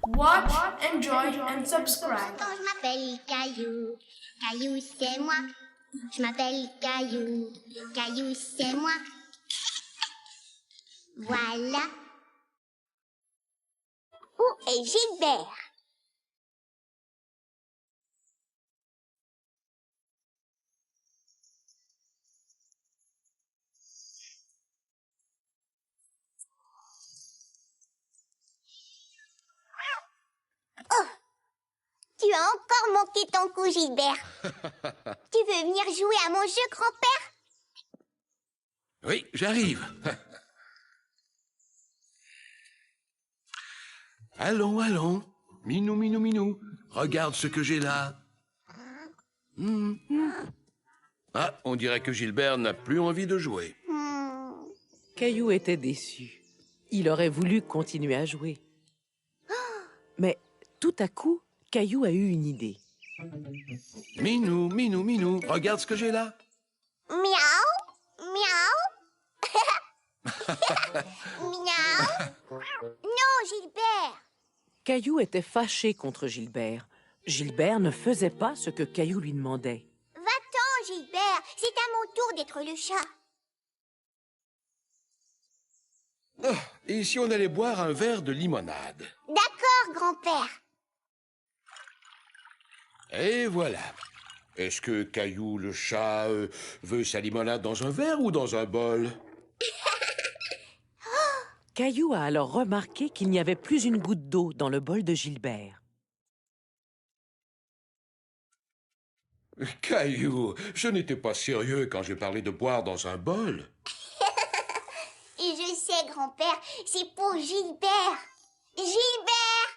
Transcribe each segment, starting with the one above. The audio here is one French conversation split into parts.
Watch, enjoy, and subscribe. Quand je m'appelle Caillou, Caillou c'est moi. Je m'appelle Caillou, Caillou c'est moi. Voilà. Où est Gilbert? Oh, tu as encore manqué ton coup, Gilbert. Tu veux venir jouer à mon jeu, grand-père? Oui, j'arrive. Allons, allons. Minou, minou, minou. Regarde ce que j'ai là. Ah, on dirait que Gilbert n'a plus envie de jouer. Caillou était déçu. Il aurait voulu continuer à jouer. Mais tout à coup, Caillou a eu une idée. Minou, minou, minou. Regarde ce que j'ai là. Miaou, miaou. Miaou. Non, Gilbert. Caillou était fâché contre Gilbert. Gilbert ne faisait pas ce que Caillou lui demandait. Va-t'en, Gilbert. C'est à mon tour d'être le chat. Oh, et si on allait boire un verre de limonade? D'accord, grand-père. Et voilà. Est-ce que Caillou le chat veut sa limonade dans un verre ou dans un bol? Caillou a alors remarqué qu'il n'y avait plus une goutte d'eau dans le bol de Gilbert. Caillou, je n'étais pas sérieux quand j'ai parlé de boire dans un bol. Et je sais, grand-père, c'est pour Gilbert. Gilbert!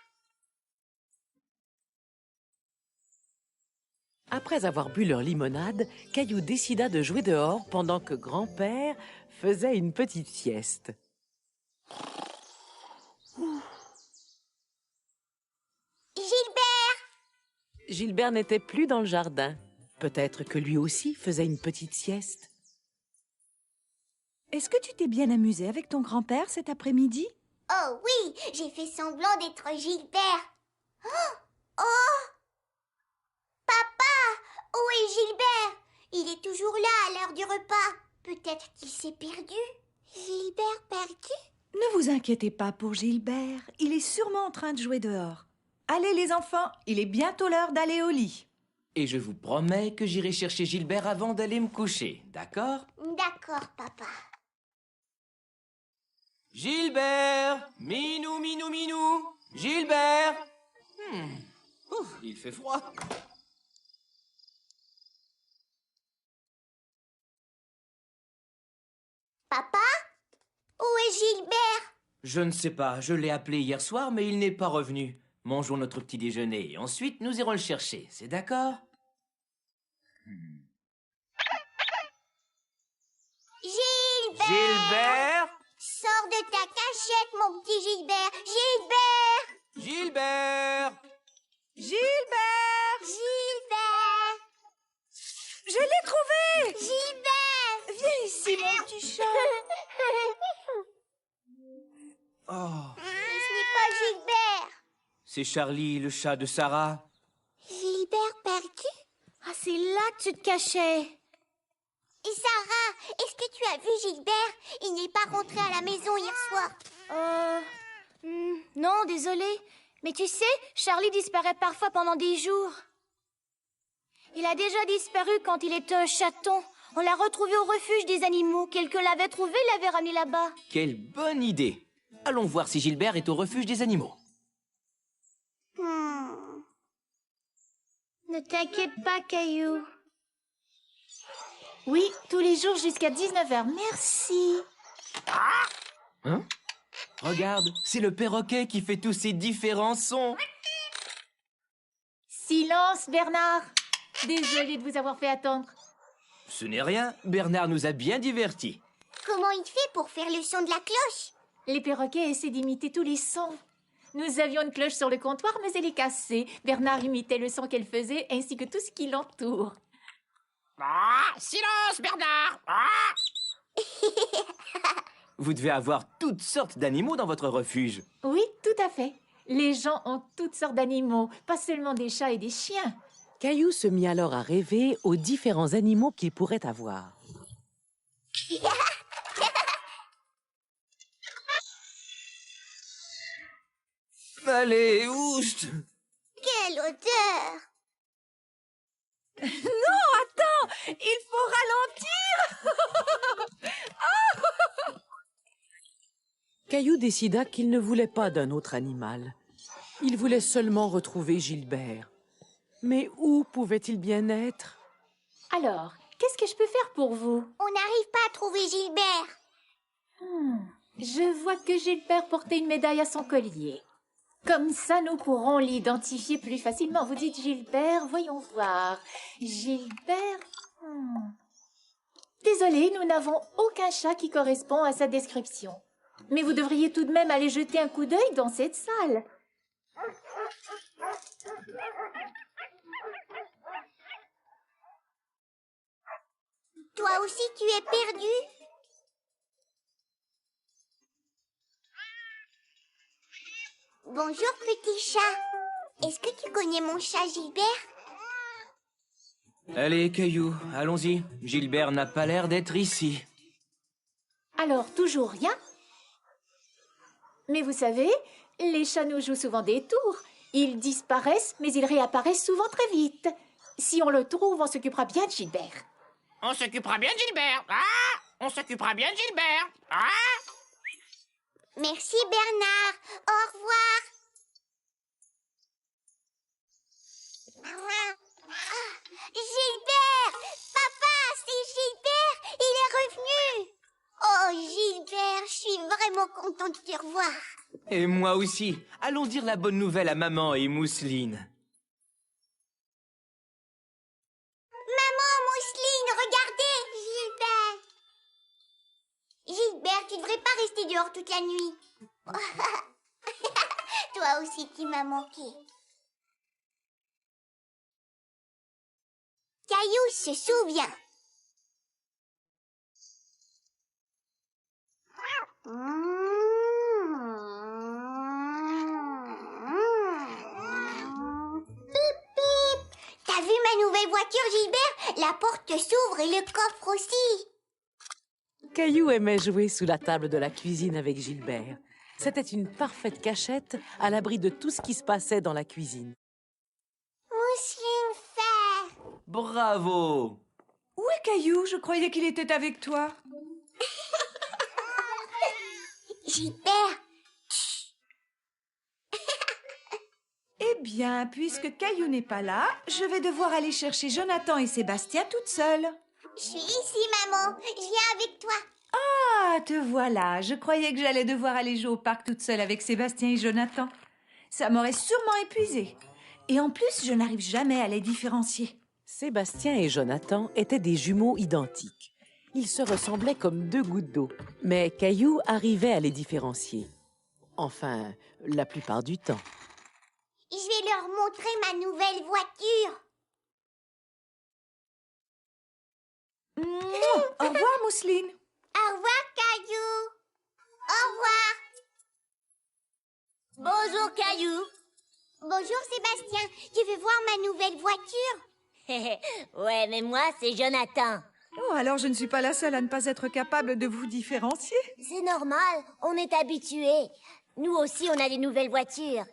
Après avoir bu leur limonade, Caillou décida de jouer dehors pendant que grand-père faisait une petite sieste. Gilbert! Gilbert n'était plus dans le jardin. Peut-être que lui aussi faisait une petite sieste. Est-ce que tu t'es bien amusé avec ton grand-père cet après-midi? Oh oui, j'ai fait semblant d'être Gilbert. Oh! Papa! Où est Gilbert? Il est toujours là à l'heure du repas. Peut-être qu'il s'est perdu. Gilbert perdu? Ne vous inquiétez pas pour Gilbert. Il est sûrement en train de jouer dehors. Allez les enfants, il est bientôt l'heure d'aller au lit. Et je vous promets que j'irai chercher Gilbert avant d'aller me coucher, d'accord? D'accord, papa. Gilbert! Minou, minou, minou! Gilbert! Ouf, il fait froid. Papa? Où est Gilbert? Je ne sais pas, je l'ai appelé hier soir, mais il n'est pas revenu. Mangeons notre petit déjeuner et ensuite nous irons le chercher, c'est d'accord? Gilbert! Gilbert! Sors de ta cachette, mon petit Gilbert! Gilbert! Gilbert! Gilbert! Gilbert! Je l'ai trouvé! Gilbert! Viens ici, mon petit chat. Oh, Mais ce n'est pas Gilbert! c'est Charlie, le chat de Sarah. Gilbert perdu? Ah, c'est là que tu te cachais. Et Sarah, est-ce que tu as vu Gilbert? Il n'est pas rentré à la maison hier soir. Non, désolé. Mais tu sais, Charlie disparaît parfois pendant des jours. Il a déjà disparu quand il était un chaton. On l'a retrouvé au refuge des animaux. Quelqu'un l'avait trouvé, l'avait ramené là-bas. Quelle bonne idée! Allons voir si Gilbert est au refuge des animaux. Ne t'inquiète pas, Caillou. Oui, tous les jours jusqu'à 19h. Merci. Hein? Regarde, c'est le perroquet qui fait tous ces différents sons. Silence, Bernard. Désolée de vous avoir fait attendre. Ce n'est rien, Bernard nous a bien divertis. Comment il fait pour faire le son de la cloche? Les perroquets essaient d'imiter tous les sons. Nous avions une cloche sur le comptoir, mais elle est cassée. Bernard imitait le son qu'elle faisait, ainsi que tout ce qui l'entoure. Silence, Bernard! Vous devez avoir toutes sortes d'animaux dans votre refuge. Oui, tout à fait. Les gens ont toutes sortes d'animaux, pas seulement des chats et des chiens. Caillou se mit alors à rêver aux différents animaux qu'il pourrait avoir. Allez, oust! Quelle odeur! Non, attends! Il faut ralentir! Caillou décida qu'il ne voulait pas d'un autre animal. Il voulait seulement retrouver Gilbert. Mais où pouvait-il bien être? Alors, qu'est-ce que je peux faire pour vous? On n'arrive pas à trouver Gilbert. Je vois que Gilbert portait une médaille à son collier. Comme ça, nous pourrons l'identifier plus facilement. Vous dites Gilbert, voyons voir. Gilbert... Désolé, nous n'avons aucun chat qui correspond à sa description. Mais vous devriez tout de même aller jeter un coup d'œil dans cette salle. Toi aussi, tu es perdu? Bonjour, petit chat. Est-ce que tu connais mon chat Gilbert? Allez, Caillou, allons-y. Gilbert n'a pas l'air d'être ici. Alors, toujours rien? Mais vous savez, les chats nous jouent souvent des tours. Ils disparaissent, mais ils réapparaissent souvent très vite. Si on le trouve, on s'occupera bien de Gilbert. On s'occupera bien de Gilbert. Ah! On s'occupera bien de Gilbert. Ah! Merci, Bernard. Au revoir. Gilbert! Papa, c'est Gilbert! Il est revenu! Oh, Gilbert, je suis vraiment contente de te revoir. Et moi aussi. Allons dire la bonne nouvelle à maman et Mousseline. Maman, Mousseline, regardez! Gilbert! Gilbert, tu devrais pas rester dehors toute la nuit. Toi aussi, tu m'as manqué. Caillou se souvient. Pip, pip. T'as vu ma nouvelle voiture, Gilbert? La porte s'ouvre et le coffre aussi. Caillou aimait jouer sous la table de la cuisine avec Gilbert. C'était une parfaite cachette à l'abri de tout ce qui se passait dans la cuisine. Mousseline fait. Bravo! Où est Caillou? Je croyais qu'il était avec toi. Gilbert. Eh bien, puisque Caillou n'est pas là, je vais devoir aller chercher Jonathan et Sébastien toute seule. Je suis ici, maman. Je viens avec toi. Ah, te voilà. Je croyais que j'allais devoir aller jouer au parc toute seule avec Sébastien et Jonathan. Ça m'aurait sûrement épuisée. Et en plus, je n'arrive jamais à les différencier. Sébastien et Jonathan étaient des jumeaux identiques. Ils se ressemblaient comme deux gouttes d'eau. Mais Caillou arrivait à les différencier. Enfin, la plupart du temps. Je vais leur montrer ma nouvelle voiture. Au revoir, Mousseline. Au revoir, Caillou. Au revoir. Bonjour, Caillou. Bonjour, Sébastien. Tu veux voir ma nouvelle voiture? Ouais, mais moi, c'est Jonathan. Oh, alors je ne suis pas la seule à ne pas être capable de vous différencier. C'est normal, on est habitués. Nous aussi, on a des nouvelles voitures.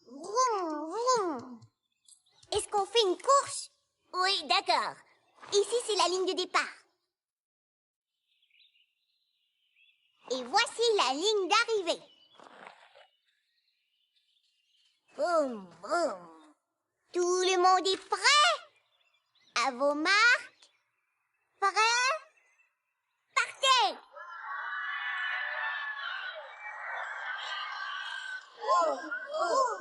Vroom, vroom. Est-ce qu'on fait une course? Oui, d'accord. Ici, c'est la ligne de départ. Et voici la ligne d'arrivée. Boum, boum. Tout le monde est prêt? À vos marques? Prêt? Partez! Oh, oh.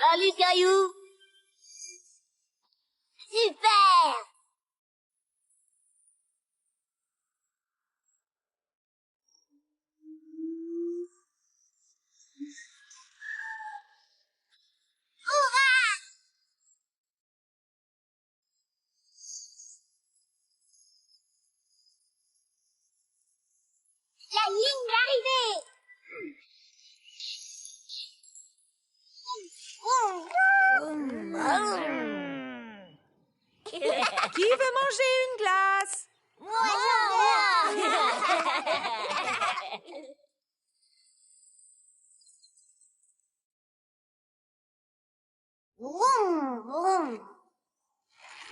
Salut, Caillou. Super! La ligne d'arrivée. Qui veut manger une glace?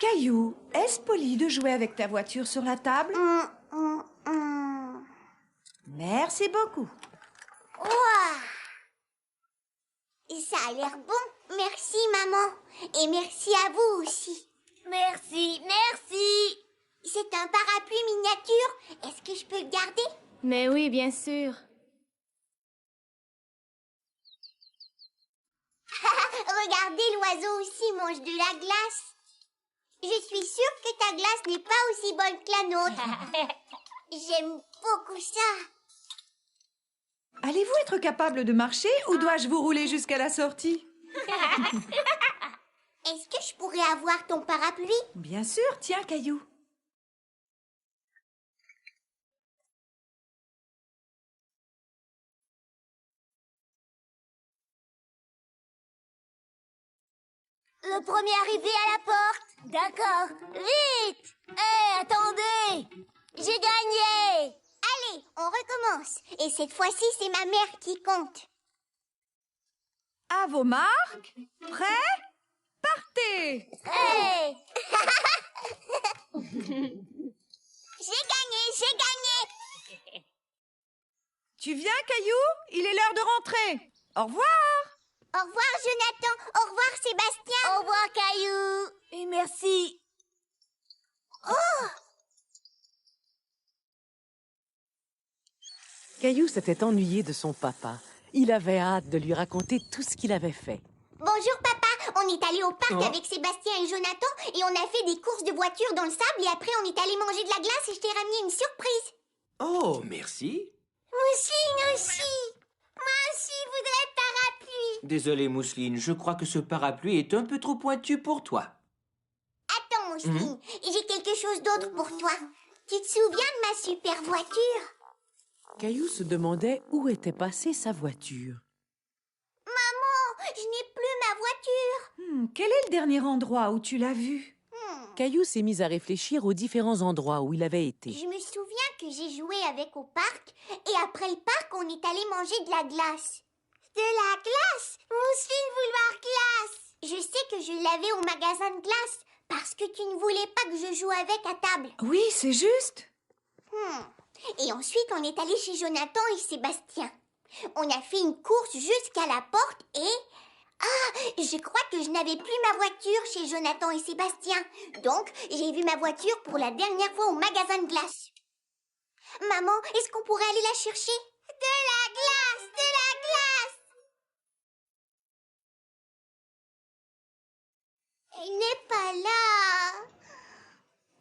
Caillou, est-ce poli de jouer avec ta voiture sur la table? Merci beaucoup. Ouah. Ça a l'air bon. Merci, maman. Et merci à vous aussi. Merci, merci. C'est un parapluie miniature. Est-ce que je peux le garder? Mais oui, bien sûr. Regardez, l'oiseau aussi mange de la glace. Je suis sûre que ta glace n'est pas aussi bonne que la nôtre. J'aime beaucoup ça. Allez-vous être capable de marcher ou dois-je vous rouler jusqu'à la sortie? Est-ce que je pourrais avoir ton parapluie? Bien sûr, tiens, Caillou. Le premier arrivé à la porte. D'accord. Vite! Hé, attendez! J'ai gagné! Allez, on recommence. Et cette fois-ci, c'est ma mère qui compte. À vos marques, prêts, partez! Hey! J'ai gagné! Tu viens, Caillou? Il est l'heure de rentrer. Au revoir! Au revoir, Jonathan. Au revoir, Sébastien. Au revoir, Caillou. Et merci. Oh! Caillou s'était ennuyé de son papa. Il avait hâte de lui raconter tout ce qu'il avait fait. Bonjour, papa. On est allé au parc avec Sébastien et Jonathan et on a fait des courses de voiture dans le sable et après on est allé manger de la glace et je t'ai ramené une surprise. Oh, merci. Mousseline aussi. Moi aussi, je voudrais parapluie. Désolé, Mousseline, je crois que ce parapluie est un peu trop pointu pour toi. Attends, Mousseline, j'ai quelque chose d'autre pour toi. Tu te souviens de ma super voiture? Caillou se demandait où était passée sa voiture. Maman, je n'ai plus ma voiture. Quel est le dernier endroit où tu l'as vue? Caillou s'est mis à réfléchir aux différents endroits où il avait été. Je me souviens que j'ai joué avec au parc et après le parc, on est allé manger de la glace. De la glace? Mousseline vouloir glace. Je sais que je l'avais au magasin de glace parce que tu ne voulais pas que je joue avec à table. Oui, c'est juste. Et ensuite, on est allé chez Jonathan et Sébastien. On a fait une course jusqu'à la porte et... Ah, je crois que je n'avais plus ma voiture chez Jonathan et Sébastien. Donc, j'ai vu ma voiture pour la dernière fois au magasin de glace. Maman, est-ce qu'on pourrait aller la chercher? De la glace! De la glace! Elle n'est pas là.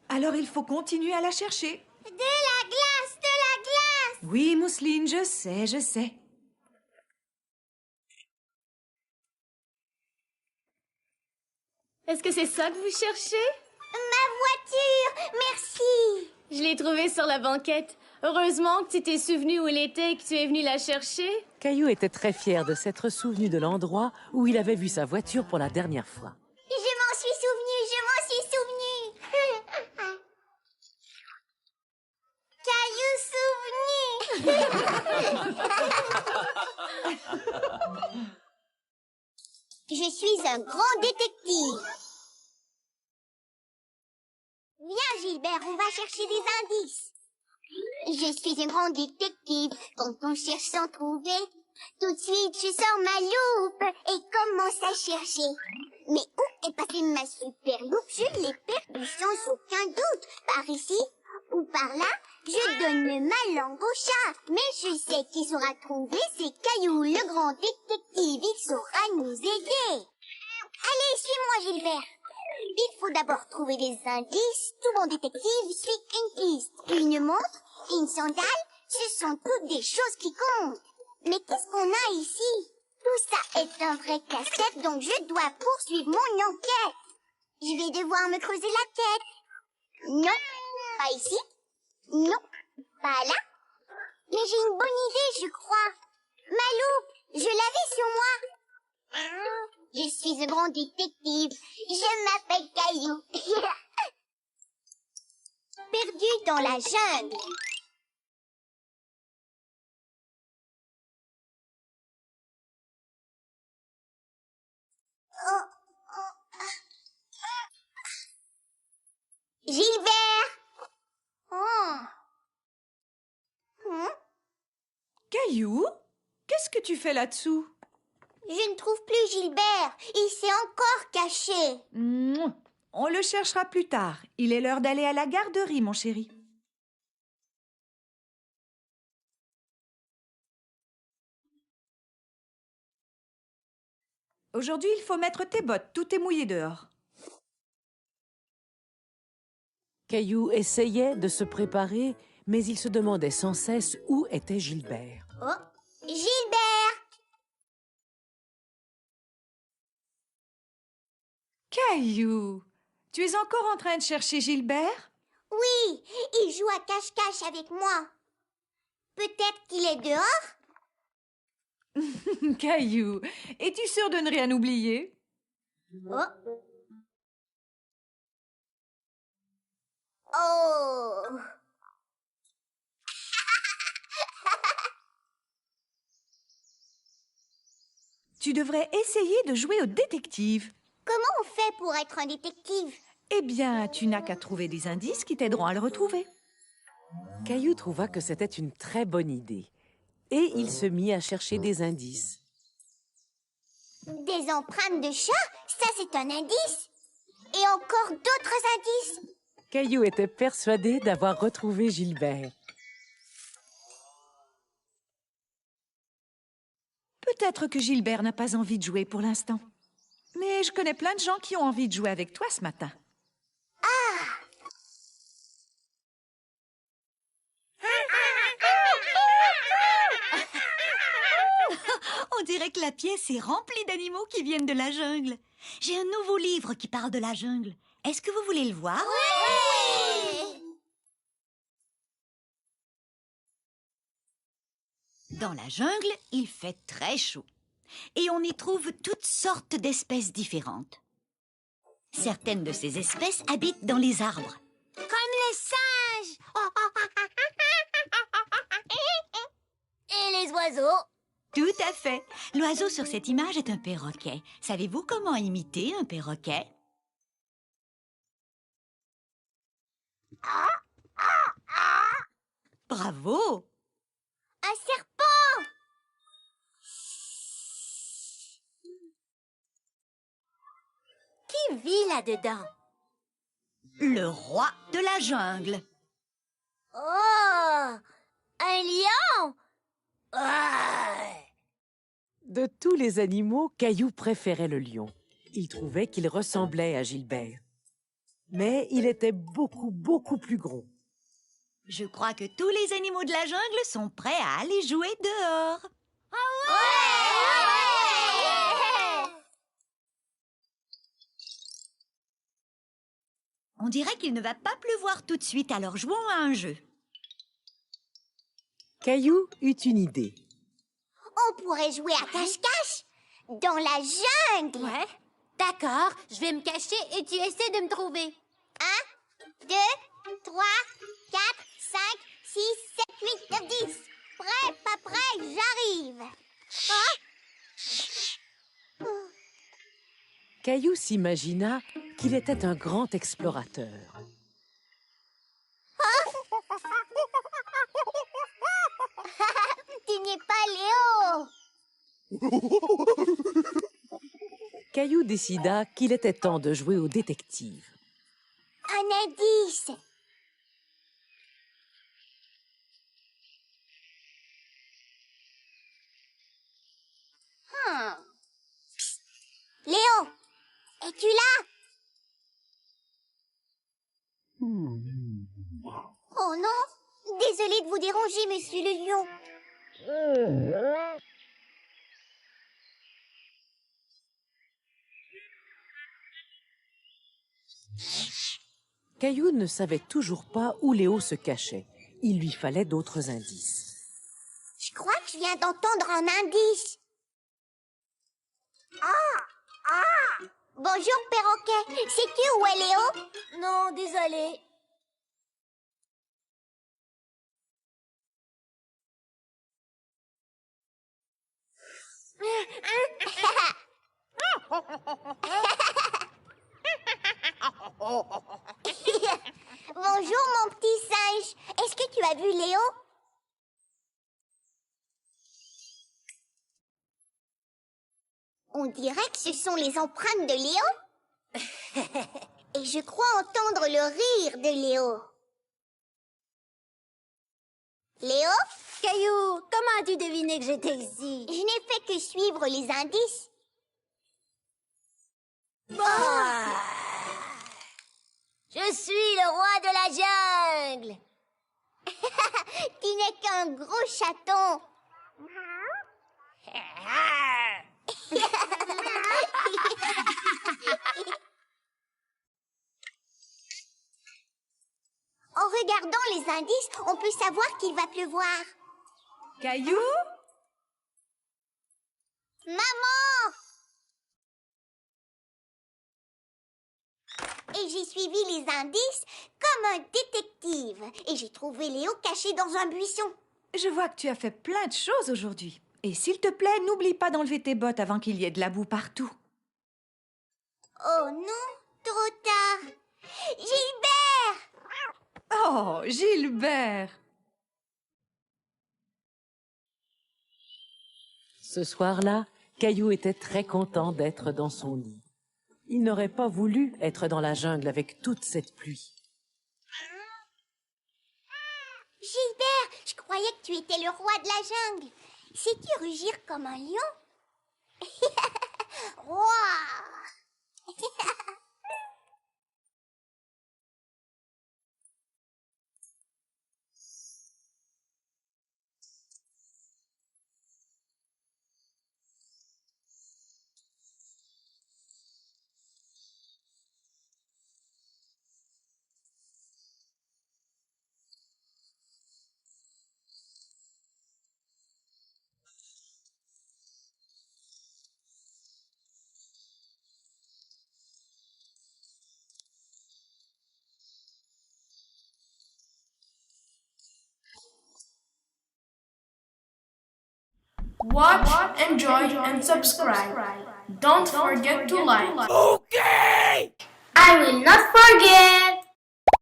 Alors il faut continuer à la chercher. De la glace! De la glace! Oui, Mousseline, je sais, je sais. Est-ce que c'est ça que vous cherchez? Ma voiture! Merci! Je l'ai trouvée sur la banquette. Heureusement que tu t'es souvenu où elle était et que tu es venu la chercher. Caillou était très fier de s'être souvenu de l'endroit où il avait vu sa voiture pour la dernière fois. Je m'en suis souvenu, Caillou souvenu! Je suis un grand détective. Viens, Gilbert, on va chercher des indices. Je suis un grand détective. Quand on cherche sans trouver, tout de suite je sors ma loupe et commence à chercher. Mais où est passée ma super loupe? Je l'ai perdue sans aucun doute. Par ici ou par là, je donne ma langue au chat. Mais je sais qui saura trouver, c'est Caillou, le grand détective. Il saura nous aider. Allez, suis-moi, Gilbert. Il faut d'abord trouver des indices. Tout bon détective suit une piste. Une montre, une sandale, ce sont toutes des choses qui comptent. Mais qu'est-ce qu'on a ici? Tout ça est un vrai casse-tête, donc je dois poursuivre mon enquête. Je vais devoir me creuser la tête. Non, pas ici. Non, pas là. Mais j'ai une bonne idée, je crois. Ma loupe, je l'avais sur moi. Je suis un grand détective. Je m'appelle Caillou. Perdu dans la jungle. Gilbert! Caillou, qu'est-ce que tu fais là-dessous? Je ne trouve plus Gilbert. Il s'est encore caché. On le cherchera plus tard. Il est l'heure d'aller à la garderie, mon chéri. Aujourd'hui, il faut mettre tes bottes. Tout est mouillé dehors. Caillou essayait de se préparer, mais il se demandait sans cesse où était Gilbert. Oh, Gilbert! Caillou, tu es encore en train de chercher Gilbert? Oui, il joue à cache-cache avec moi. Peut-être qu'il est dehors? Caillou, es-tu sûr de ne rien oublier? Oh. Oh. Tu devrais essayer de jouer au détective. Comment on fait pour être un détective? Eh bien, tu n'as qu'à trouver des indices qui t'aideront à le retrouver. Caillou trouva que c'était une très bonne idée. Et il se mit à chercher des indices. Des empreintes de chat? Ça, c'est un indice. Et encore d'autres indices. Caillou était persuadé d'avoir retrouvé Gilbert. Peut-être que Gilbert n'a pas envie de jouer pour l'instant. Mais je connais plein de gens qui ont envie de jouer avec toi ce matin. On dirait que la pièce est remplie d'animaux qui viennent de la jungle. J'ai un nouveau livre qui parle de la jungle. Est-ce que vous voulez le voir? Oui! Dans la jungle, il fait très chaud. Et on y trouve toutes sortes d'espèces différentes. Certaines de ces espèces habitent dans les arbres. Comme les singes! Et les oiseaux? Tout à fait. L'oiseau sur cette image est un perroquet. Savez-vous comment imiter un perroquet? Bravo! Un serpent! Qui vit là-dedans? Le roi de la jungle. Oh! Un lion? De tous les animaux, Caillou préférait le lion. Il trouvait qu'il ressemblait à Gilbert. Mais il était beaucoup, beaucoup plus gros. Je crois que tous les animaux de la jungle sont prêts à aller jouer dehors. Ouais! On dirait qu'il ne va pas pleuvoir tout de suite, alors jouons à un jeu. Caillou eut une idée. On pourrait jouer à cache-cache dans la jungle. Ouais. D'accord, je vais me cacher et tu essaies de me trouver. 1, 2, 3, 4, 5, 6, 7, 8, 9, 10. Prêt, pas prêt, j'arrive. Caillou s'imagina qu'il était un grand explorateur. Tu n'es pas Léo. Caillou décida qu'il était temps de jouer au détective. Un indice. Léo, es-tu là? Oh non, désolée de vous déranger, monsieur le lion. Caillou ne savait toujours pas où Léo se cachait. Il lui fallait d'autres indices. Je crois que je viens d'entendre un indice. Ah! Bonjour, perroquet. Sais-tu où est Léo? Non, désolé. Bonjour, mon petit singe. Est-ce que tu as vu Léo? On dirait que ce sont les empreintes de Léo. Et je crois entendre le rire de Léo. Léo? Caillou, comment as-tu deviné que j'étais ici? Je n'ai fait que suivre les indices. Je suis le roi de la jungle. Tu n'es qu'un gros chaton. En regardant les indices, on peut savoir qu'il va pleuvoir. Caillou? Maman! Et j'ai suivi les indices comme un détective. Et j'ai trouvé Léo caché dans un buisson. Je vois que tu as fait plein de choses aujourd'hui. Et s'il te plaît, n'oublie pas d'enlever tes bottes avant qu'il y ait de la boue partout. Oh non, trop tard. Gilbert! Oh, Gilbert! Ce soir-là, Caillou était très content d'être dans son lit. Il n'aurait pas voulu être dans la jungle avec toute cette pluie. Gilbert, je croyais que tu étais le roi de la jungle. Sais-tu rugir comme un lion? Roi! Watch, enjoy, and subscribe. Don't forget to like. Okay! I will not forget.